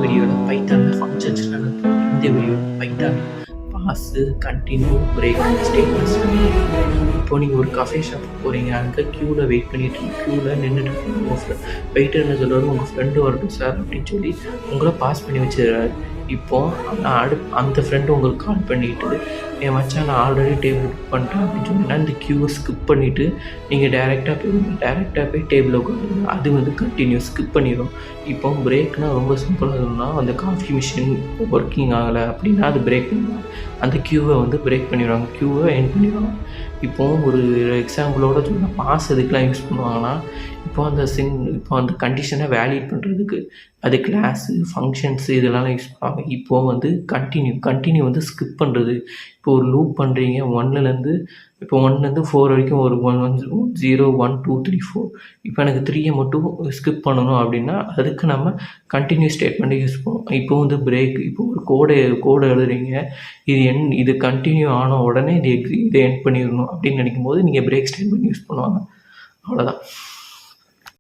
வீடியோவில் பைத்தானில் ஃபங்க்ஷன்ஸ்லாம் இந்த வீடியோவில் Python pass continue break statements. இப்போ நீங்கள் ஒரு கஃபே ஷாப் போகிறீங்க, அங்கே க்யூவில் வெயிட் பண்ணிட்டு க்யூவில் நின்றுட்டு உங்கள் வெயிட்டர் என்ன சொல்கிறாரு, உங்கள் ஃப்ரெண்டு வரட்டும் சார் அப்படின்னு சொல்லி உங்களை பாஸ் பண்ணி வச்சிடுறாரு. இப்போது அந்த ஃப்ரெண்டு உங்களுக்கு கால் பண்ணிவிட்டு, என் மச்சான் நான் ஆல்ரெடி டேபிள் புக் பண்ணிட்டேன் அப்படின்னு சொன்னால் இந்த க்யூவை ஸ்கிப் பண்ணிவிட்டு நீங்கள் டேரெக்டாக போய் டேபிளில் உட்காந்துருங்க. அது வந்து கண்டினியூ ஸ்கிப் பண்ணிடும். இப்போ பிரேக்னால் ரொம்ப சிம்பிளாக சொல்லணும்னா, அந்த காஃபி மிஷின் ஒர்க்கிங் ஆகலை அப்படின்னா அது பிரேக் பண்ணுவாங்க. அந்த க்யூவை வந்து பிரேக் பண்ணிடுவாங்க, க்யூவை எண்ட் பண்ணிடுவாங்க. இப்போது ஒரு எக்ஸாம்பிளோட சொன்ன பாஸ் எதுக்கெலாம் யூஸ் பண்ணுவாங்கன்னா, இப்போ அந்த கண்டிஷனை வேலிட் பண்ணுறதுக்கு அது கிளாஸு ஃபங்க்ஷன்ஸு இதெல்லாம் யூஸ் பண்ணுவாங்க. இப்போது வந்து கண்டினியூ வந்து ஸ்கிப் பண்ணுறது. இப்போ ஒரு லூப் பண்ணுறீங்க 1லேருந்து 4 வரைக்கும் ஒரு 0 1 2 3 4. இப்போ எனக்கு 3 மட்டும் ஸ்கிப் பண்ணணும் அப்படின்னா அதுக்கு நம்ம கண்டினியூ ஸ்டேட்மெண்ட்டை யூஸ் பண்ணுவோம். இப்போ வந்து பிரேக், இப்போ ஒரு கோடை எழுதுறீங்க, இது கண்டினியூ ஆன உடனே இதை எண்ட் பண்ணிடணும் அப்படின்னு நினைக்கும் போது நீங்கள் பிரேக் ஸ்டேட்மெண்ட் யூஸ் பண்ணுவாங்க. அவ்வளோதான்.